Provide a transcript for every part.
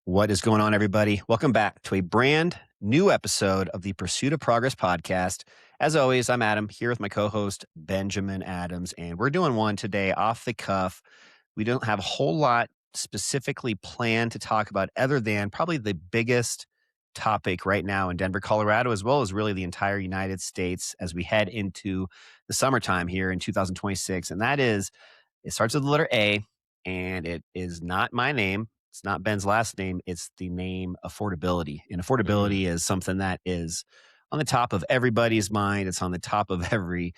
What is going on, everybody? Welcome back to a brand new episode of the Pursuit of Progress podcast. As always, I'm Adam here with my co-host, Benjamin Adams, and we're doing one today off the cuff. We don't have a whole lot specifically planned to talk about other than probably the biggest topic right now in Denver, Colorado, as well as really the entire United States as we head into the summertime here in 2026. And that is, it starts with the letter A, and it is not my name. It's not Ben's last name. It's the name affordability. And affordability is something that is on the top of everybody's mind. It's on the top of every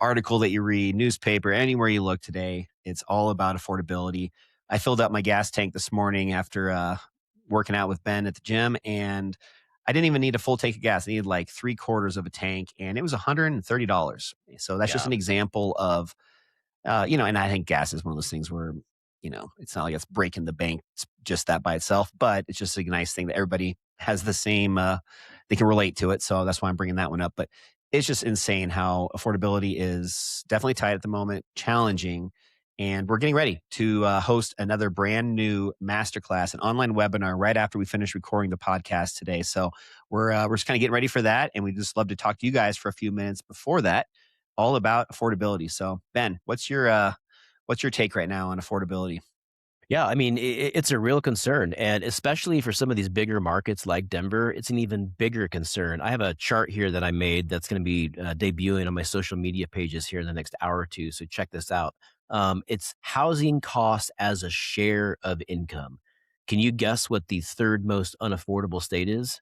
article that you read, newspaper, anywhere you look today. It's all about affordability. I filled up my gas tank this morning after working out with Ben at the gym, and I didn't even need a full tank of gas. I needed like 3/4 of a tank, and it was $130. So that's just Yeah. an example of and I think gas is one of those things where, it's not like it's breaking the bank just that by itself, but it's just a nice thing that everybody has the same, they can relate to it. So that's why I'm bringing that one up. But it's just insane how affordability is definitely tight at the moment, challenging. And we're getting ready to host another brand new masterclass, an online webinar right after we finish recording the podcast today. So we're just kind of getting ready for that. And we just love to talk to you guys for a few minutes before that all about affordability. So, Ben, what's your take right now on affordability? Yeah. I mean, it's a real concern. And especially for some of these bigger markets like Denver, it's an even bigger concern. I have a chart here that I made that's going to be debuting on my social media pages here in the next hour or two. So check this out. It's housing costs as a share of income. Can you guess what the third most unaffordable state is?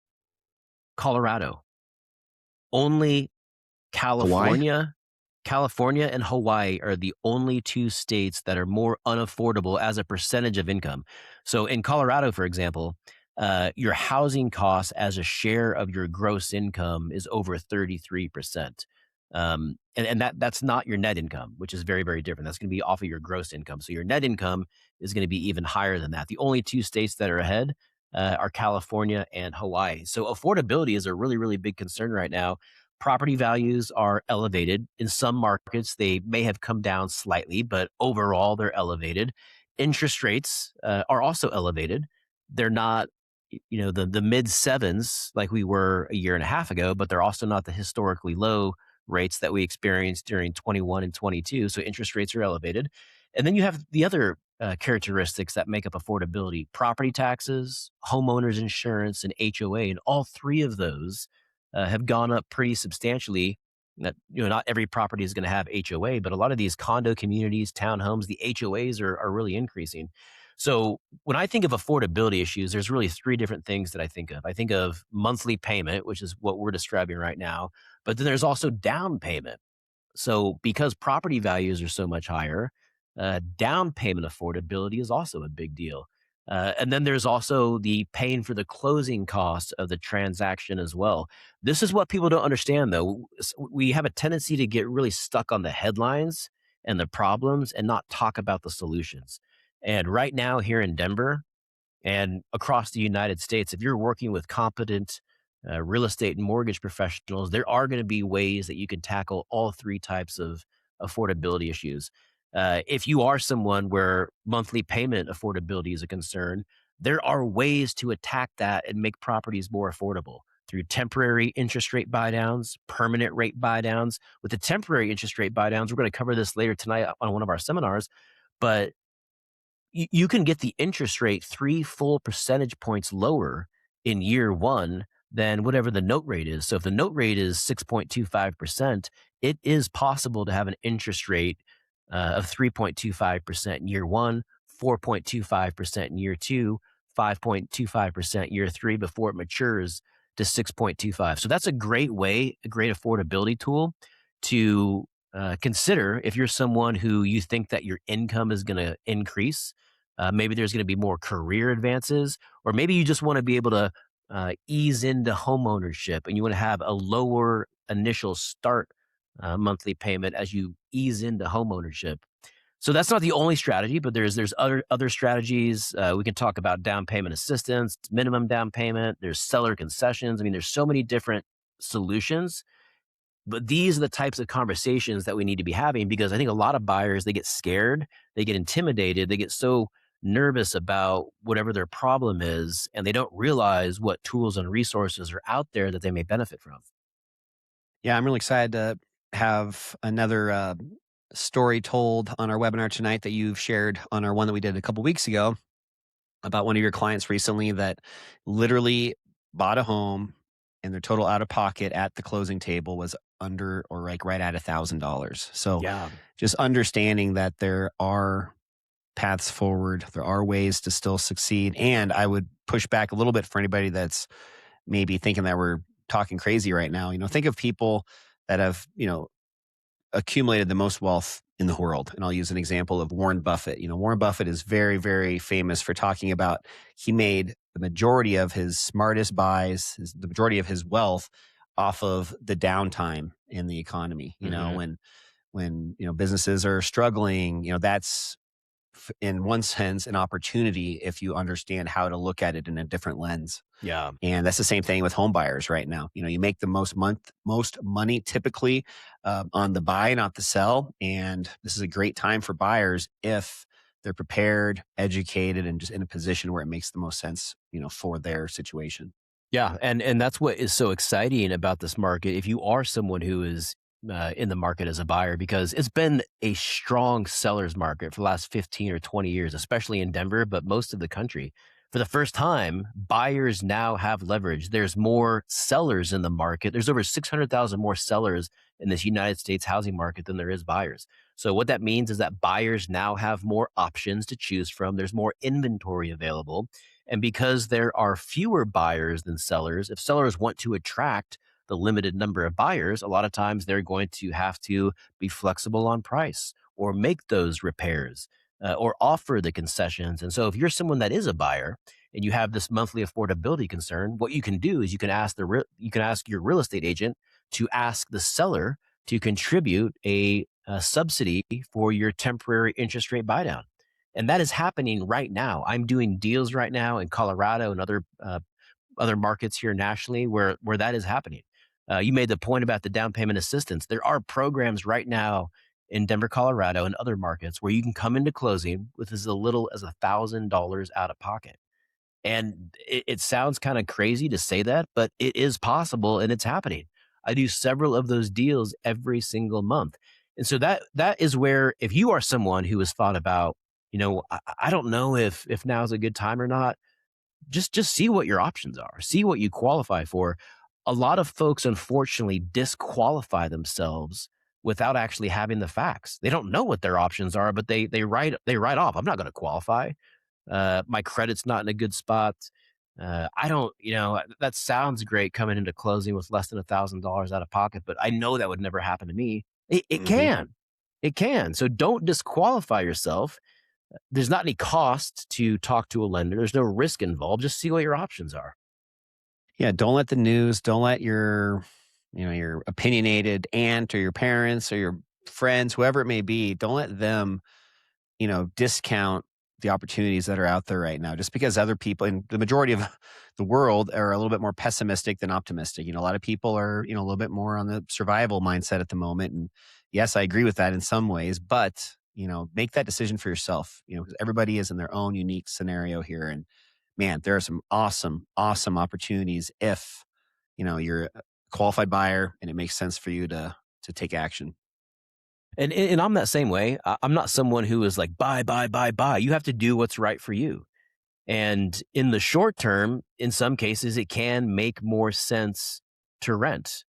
Colorado. Only Hawaii? California and Hawaii are the only two states that are more unaffordable as a percentage of income. So in Colorado, for example, your housing costs as a share of your gross income is over 33%. And that's not your net income, which is very, very different. That's going to be off of your gross income. So your net income is going to be even higher than that. The only two states that are ahead are California and Hawaii. So affordability is a really, really big concern right now. Property values are elevated. In some markets, they may have come down slightly, but overall, they're elevated. Interest rates are also elevated. They're not, the mid sevens like we were a year and a half ago, but they're also not the historically low rates that we experienced during 21 and 22. So interest rates are elevated. And then you have the other characteristics that make up affordability: property taxes, homeowners insurance, and HOA. And all three of those have gone up pretty substantially. Not every property is going to have HOA, but a lot of these condo communities, townhomes, the HOAs are really increasing. So when I think of affordability issues, there's really three different things that I think of. I think of monthly payment, which is what we're describing right now, but then there's also down payment. So because property values are so much higher, down payment affordability is also a big deal. And then there's also the paying for the closing costs of the transaction as well. This is what people don't understand, though. We have a tendency to get really stuck on the headlines and the problems and not talk about the solutions. And right now, here in Denver and across the United States, if you're working with competent real estate and mortgage professionals, there are going to be ways that you can tackle all three types of affordability issues. If you are someone where monthly payment affordability is a concern, there are ways to attack that and make properties more affordable through temporary interest rate buydowns, permanent rate buydowns. With the temporary interest rate buydowns, we're going to cover this later tonight on one of our seminars, but you can get the interest rate 3 full percentage points lower in year one than whatever the note rate is. So if the note rate is 6.25%, it is possible to have an interest rate of 3.25% in year one, 4.25% in year two, 5.25% year three before it matures to 6.25. So that's a great way, a great affordability tool to consider if you're someone who you think that your income is going to increase. Maybe there's going to be more career advances, or maybe you just want to be able to ease into home ownership and you want to have a lower initial start monthly payment as you ease into home ownership. So that's not the only strategy, but there's other strategies. We can talk about down payment assistance, minimum down payment. There's seller concessions. I mean, there's so many different solutions. But these are the types of conversations that we need to be having, because I think a lot of buyers, they get scared, they get intimidated, they get so nervous about whatever their problem is, and they don't realize what tools and resources are out there that they may benefit from. Yeah, I'm really excited to have another story told on our webinar tonight that you've shared on our one that we did a couple weeks ago about one of your clients recently that literally bought a home and their total out of pocket at the closing table was under or like right at $1,000. So Yeah. just understanding that there are paths forward, there are ways to still succeed. And I would push back a little bit for anybody that's maybe thinking that we're talking crazy right now. Think of people that have, accumulated the most wealth in the world. And I'll use an example of Warren Buffett. Warren Buffett is very, very famous for talking about he made the majority of his smartest buys, the majority of his wealth off of the downtime in the economy. Hmm. When businesses are struggling, that's in one sense an opportunity if you understand how to look at it in a different lens. Yeah. And that's the same thing with home buyers right now. You make the most money typically on the buy, not the sell. And this is a great time for buyers if they're prepared, educated, and just in a position where it makes the most sense, for their situation. Yeah, and that's what is so exciting about this market. If you are someone who is in the market as a buyer, because it's been a strong seller's market for the last 15 or 20 years, especially in Denver, but most of the country. For the first time, buyers now have leverage. There's more sellers in the market. There's over 600,000 more sellers in this United States housing market than there is buyers. So what that means is that buyers now have more options to choose from. There's more inventory available. And because there are fewer buyers than sellers, if sellers want to attract the limited number of buyers, a lot of times they're going to have to be flexible on price or make those repairs or offer the concessions. And so if you're someone that is a buyer and you have this monthly affordability concern, what you can do is you can ask your real estate agent to ask the seller to contribute a subsidy for your temporary interest rate buy down. And that is happening right now. I'm doing deals right now in Colorado and other markets here nationally where that is happening. You made the point about the down payment assistance. There are programs right now in Denver, Colorado, and other markets where you can come into closing with as little as $1,000 out of pocket. And it sounds kind of crazy to say that, but it is possible and it's happening. I do several of those deals every single month. And so that is where if you are someone who has thought about, I don't know if now is a good time or not, just see what your options are. See what you qualify for. A lot of folks unfortunately disqualify themselves without actually having the facts. They don't know what their options are, but they write off. I'm not going to qualify. My credit's not in a good spot. I don't, that sounds great coming into closing with less than $1,000 out of pocket, but I know that would never happen to me. It Hmm. can. It can. So don't disqualify yourself. There's not any cost to talk to a lender. There's no risk involved. Just see what your options are. Yeah, don't let the news, don't let your opinionated aunt or your parents or your friends, whoever it may be, don't let them discount the opportunities that are out there right now just because other people in the majority of the world are a little bit more pessimistic than optimistic. A lot of people are, a little bit more on the survival mindset at the moment. And yes, I agree with that in some ways, but, make that decision for yourself, because everybody is in their own unique scenario here. And man, there are some awesome, awesome opportunities if, you're a qualified buyer and it makes sense for you to take action. And I'm that same way. I'm not someone who is like, buy, buy, buy, buy. You have to do what's right for you. And in the short term, in some cases, it can make more sense to rent.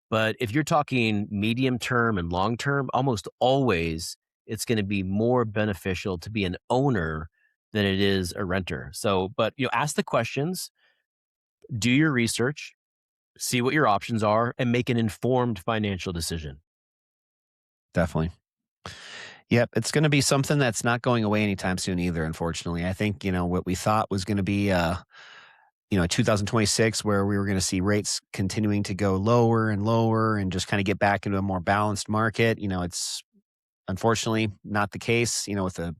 But if you're talking medium term and long term, almost always it's going to be more beneficial to be an owner than it is a renter. So, but ask the questions, do your research, see what your options are, and make an informed financial decision. Definitely. Yep, it's gonna be something that's not going away anytime soon either, unfortunately. I think, what we thought was gonna be, 2026 where we were gonna see rates continuing to go lower and lower and just kinda get back into a more balanced market. It's unfortunately not the case, with the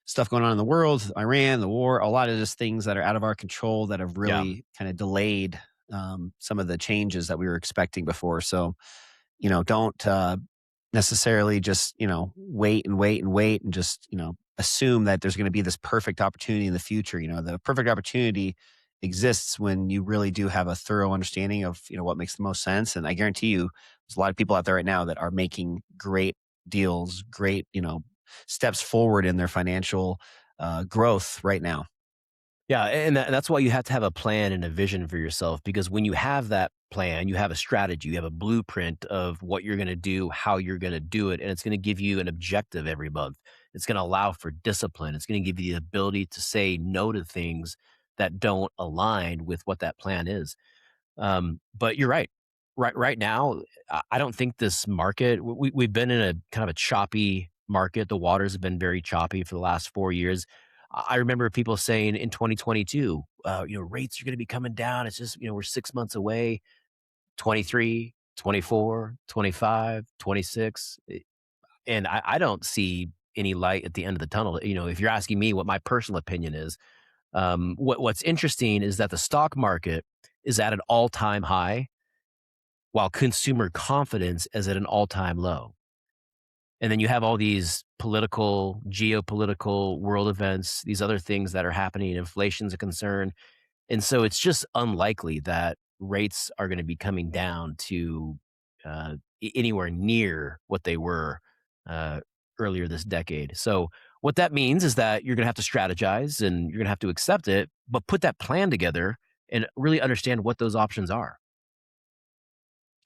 stuff going on in the world, Iran, the war, a lot of just things that are out of our control that have Yeah. really kinda delayed, some of the changes that we were expecting before. So, don't necessarily just, wait and wait and wait and just, assume that there's going to be this perfect opportunity in the future. The perfect opportunity exists when you really do have a thorough understanding of, what makes the most sense. And I guarantee you, there's a lot of people out there right now that are making great deals, great, steps forward in their financial growth right now. Yeah, and that's why you have to have a plan and a vision for yourself, because when you have that plan, you have a strategy, you have a blueprint of what you're going to do, how you're going to do it, and it's going to give you an objective every month. It's going to allow for discipline. It's going to give you the ability to say no to things that don't align with what that plan is. But you're right. Right now, I don't think this market. We've been in a kind of a choppy market. The waters have been very choppy for the last 4 years. I remember people saying in 2022, rates are going to be coming down. It's just, we're 6 months away. 23, 24, 25, 26, and I don't see any light at the end of the tunnel. If you're asking me what my personal opinion is, what's interesting is that the stock market is at an all-time high while consumer confidence is at an all-time low. And then you have all these political, geopolitical world events, these other things that are happening. Inflation's a concern. And so it's just unlikely that rates are going to be coming down to anywhere near what they were uh, earlier this decade. So what that means is that you're going to have to strategize and you're going to have to accept it, but put that plan together and really understand what those options are.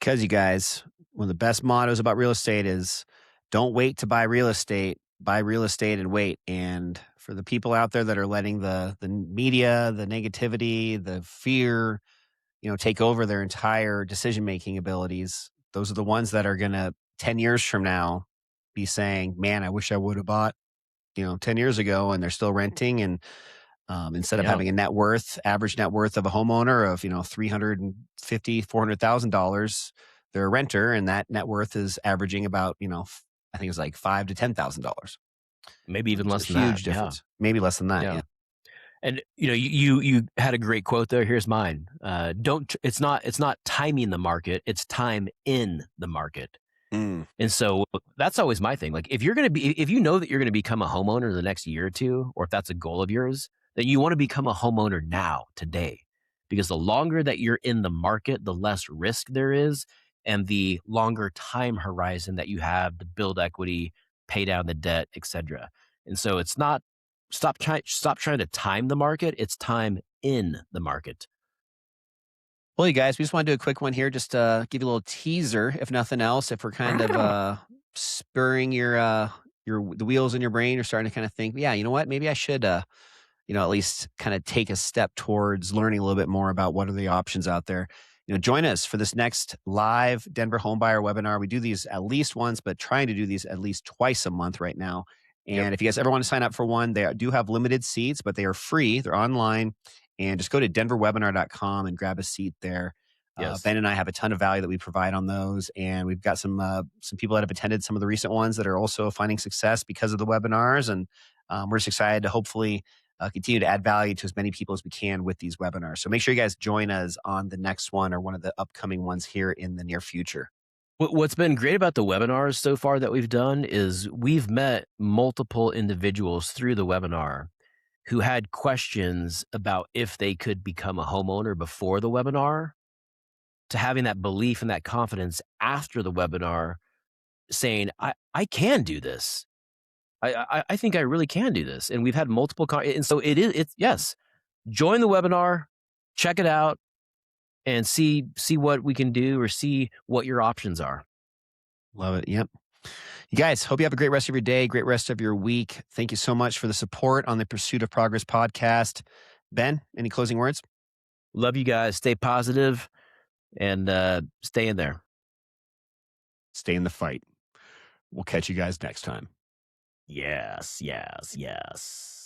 Because you guys, one of the best mottos about real estate is don't wait to buy real estate and wait. And for the people out there that are letting the media, the negativity, the fear, take over their entire decision making abilities, those are the ones that are going to 10 years from now be saying, man, I wish I would have bought, 10 years ago, and they're still renting. And instead of Yeah. having average net worth of a homeowner of, 350, $400,000, they're a renter, and that net worth is averaging about, I think it's like five to $10,000. Maybe even It's a less than that. huge Yeah. difference. Maybe less than that. Yeah. Yeah. And you had a great quote there. Here's mine. Don't it's not timing the market, it's time in the market. Mm. And so that's always my thing. Like if you know that you're going to become a homeowner in the next year or two, or if that's a goal of yours, then you want to become a homeowner now, today. Because the longer that you're in the market, the less risk there is, and the longer time horizon that you have to build equity, pay down the debt, etc. And so it's not stop trying to time the market, it's time in the market. Well, you guys, we just want to do a quick one here, just to give you a little teaser, if nothing else. If we're kind of spurring the wheels in your brain, you're starting to kind of think, yeah, you know what, maybe I should at least kind of take a step towards learning a little bit more about what are the options out there. Join us for this next live Denver Homebuyer webinar. We do these at least once, but trying to do these at least twice a month right now. Yep. And if you guys ever want to sign up for one, they do have limited seats, but they are free. They're online. And just go to denverwebinar.com and grab a seat there. Yes. Ben and I have a ton of value that we provide on those, and we've got some people that have attended some of the recent ones that are also finding success because of the webinars. And we're just excited to hopefully continue to add value to as many people as we can with these webinars. So make sure you guys join us on the next one or one of the upcoming ones here in the near future. What's been great about the webinars so far that we've done is we've met multiple individuals through the webinar who had questions about if they could become a homeowner before the webinar, to having that belief and that confidence after the webinar, saying, I can do this. I think I really can do this. And we've had multiple, and so yes, join the webinar, check it out, and see what we can do, or see what your options are. Love it. Yep. You guys, hope you have a great rest of your day, great rest of your week. Thank you so much for the support on the Pursuit of Progress podcast. Ben, any closing words? Love you guys. Stay positive and stay in there. Stay in the fight. We'll catch you guys next time. Yes, yes, yes.